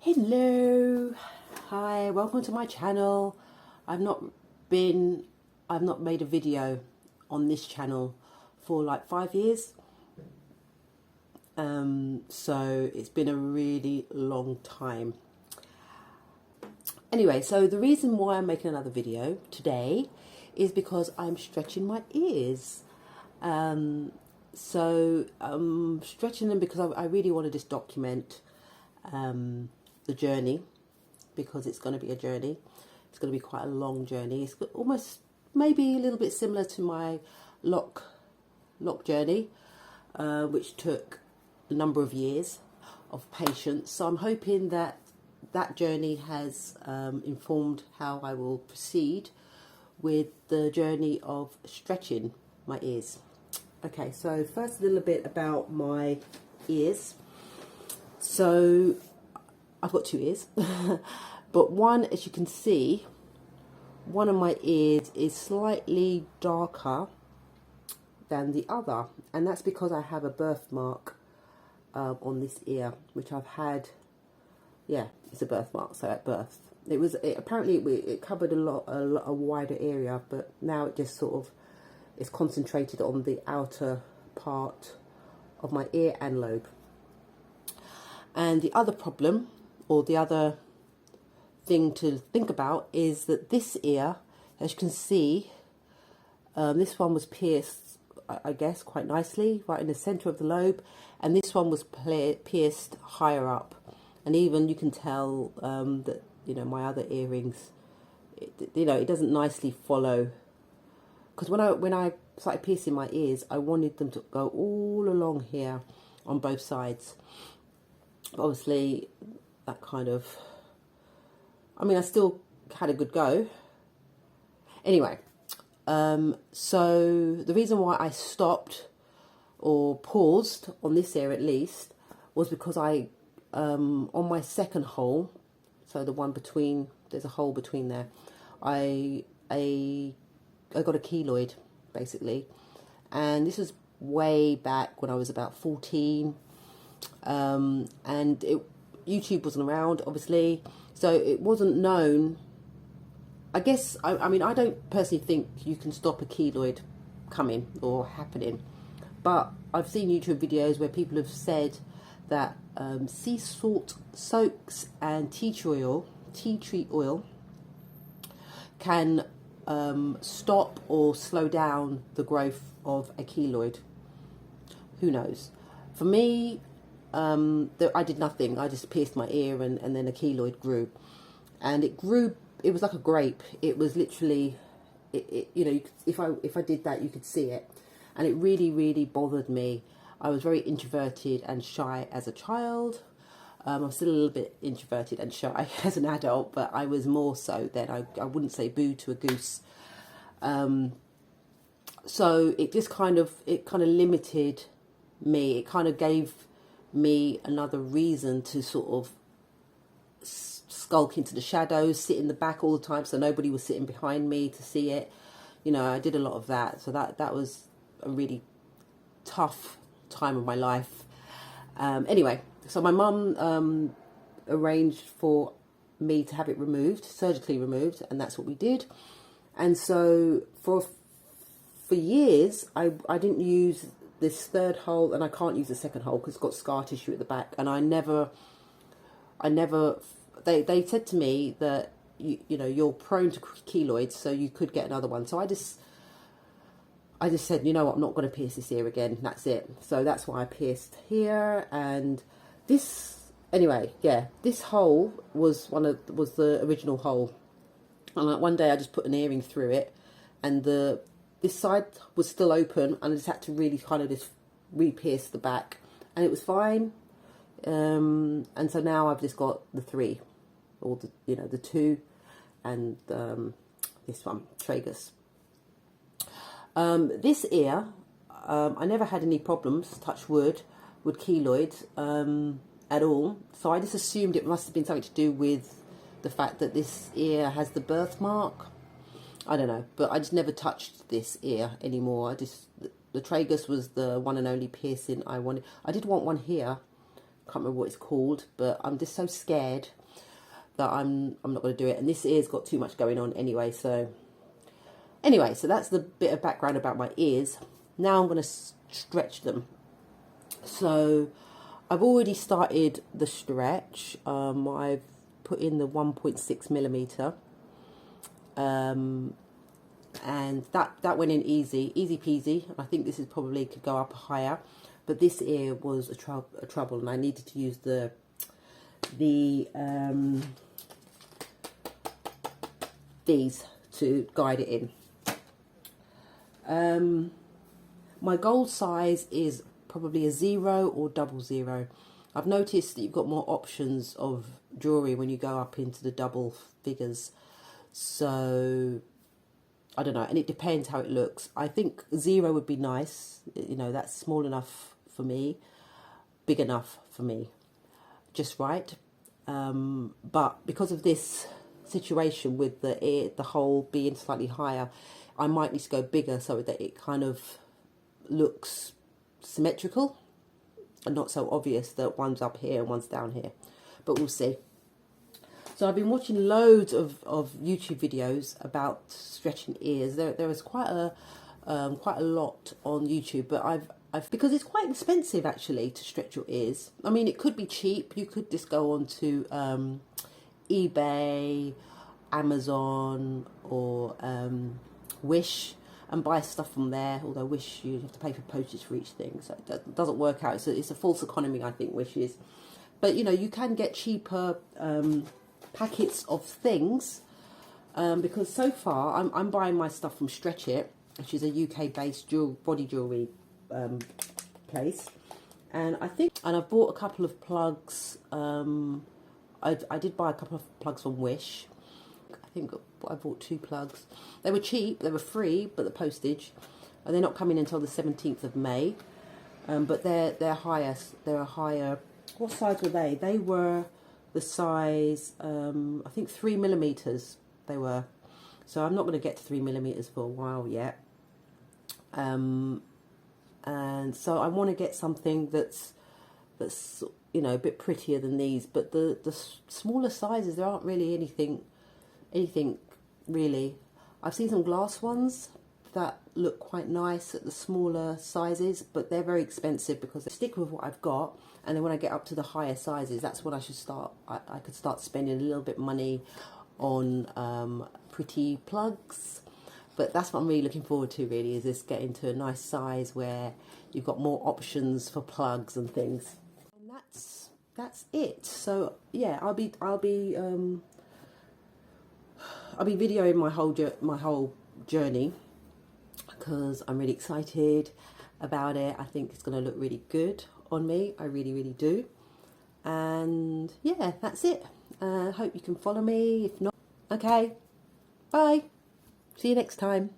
Hello, hi, welcome to my channel. I've not made a video on this channel for like 5 years. So it's been a really long time. Anyway, so the reason why I'm making another video today is because I'm stretching my ears. So I'm stretching them because I really want to just document the journey, because it's going to be a journey. It's going to be quite a long journey. It's almost maybe a little bit similar to my lock journey, which took a number of years of patience. So I'm hoping that that journey has informed how I will proceed with the journey of stretching my ears. Okay, so first a little bit about my ears. So I've got 2 ears, but one, as you can see, one of my ears is slightly darker than the other, and that's because I have a birthmark on this ear, which I've had. Yeah, it's a birthmark. So at birth, apparently it covered a wider area, but now it just sort of is concentrated on the outer part of my ear and lobe. And the other problem, or the other thing to think about, is that this ear, as you can see, this one was pierced, I guess, quite nicely, right in the center of the lobe, and this one was pierced higher up. And even you can tell that, my other earrings, it doesn't nicely follow. Because when I started piercing my ears, I wanted them to go all along here on both sides. Obviously, that kind of, I still had a good go. Anyway, so the reason why I stopped or paused on this ear at least was because I, on my second hole, so the one between, there's a hole between there, I got a keloid, basically. And this was way back when I was about 14. And YouTube wasn't around, obviously, so it wasn't known. I guess, I don't personally think you can stop a keloid coming or happening, but I've seen YouTube videos where people have said that sea salt soaks and tea tree oil can stop or slow down the growth of a keloid. Who knows? For me, I did nothing. I just pierced my ear, and then a keloid grew, and it grew. It was like a grape. It was literally, if I did that, you could see it, and it really, really bothered me. I was very introverted and shy as a child. I'm still a little bit introverted and shy as an adult, but I was more so then. I wouldn't say boo to a goose. So it just kind of limited me. It kind of gave me another reason to sort of skulk into the shadows, sit in the back all the time so nobody was sitting behind me to see it. I did a lot of that. So that was a really tough time of my life. Anyway, so my mum arranged for me to have it removed, surgically removed, and that's what we did. And so for years I didn't use this third hole, and I can't use the second hole because it's got scar tissue at the back. And I never they said to me that you're prone to keloids, so you could get another one. So I just said, you know what, I'm not going to pierce this ear again. That's it. So that's why I pierced here. And this, anyway, yeah, this hole was the original hole. And one day I just put an earring through it, and this side was still open, and I just had to really kind of just re-pierce the back, and it was fine. And so now I've just got the 3, or the 2, and this one, tragus. This ear, I never had any problems, touch wood, with keloids at all. So I just assumed it must have been something to do with the fact that this ear has the birthmark. I don't know, but I just never touched this ear anymore. The tragus was the one and only piercing I wanted. I did want one here, can't remember what it's called, but I'm just so scared that I'm not going to do it. And this ear's got too much going on anyway. So anyway, so that's the bit of background about my ears. Now I'm going to stretch them. So I've already started the stretch. I've put in the 1.6 millimeter. And that went in easy peasy. I think this is probably could go up higher, but this ear was a trouble, and I needed to use these to guide it in. My goal size is probably a 0 or 00. I've noticed that you've got more options of jewellery when you go up into the double figures. So I don't know, and it depends how it looks. I think 0 would be nice. You know, that's small enough for me, big enough for me, just right. But because of this situation with the hole being slightly higher, I might need to go bigger so that it kind of looks symmetrical and not so obvious that one's up here and one's down here. But we'll see. So I've been watching loads of YouTube videos about stretching ears. There is quite a lot on YouTube, but I've because it's quite expensive actually to stretch your ears. I mean, it could be cheap. You could just go on to eBay, Amazon, or Wish and buy stuff from there. Although Wish, you have to pay for postage for each thing, so it doesn't work out. It's a false economy, I think, Wish is. But you know, you can get cheaper packets of things, because so far I'm buying my stuff from Stretch It, which is a UK based body jewellery place, and I've bought a couple of plugs. I did buy a couple of plugs from Wish. I think I bought 2 plugs. They were cheap, they were free, but the postage, and they're not coming until the 17th of May. But they're higher. They're a higher. What size were they? They were the size, I think 3 millimeters they were. So I'm not going to get to 3 millimeters for a while yet. And so I want to get something that's you know, a bit prettier than these. But the smaller sizes, there aren't really anything really. I've seen some glass ones that look quite nice at the smaller sizes, but they're very expensive because I stick with what I've got. And then when I get up to the higher sizes, that's when I should start. I could start spending a little bit of money on pretty plugs. But that's what I'm really looking forward to. Really, is this getting to a nice size where you've got more options for plugs and things. And that's it. So yeah, I'll be videoing my whole journey because I'm really excited about it. I think it's going to look really good on me. I really do. And yeah, that's it. Hope you can follow me. If not, okay, bye. See you next time.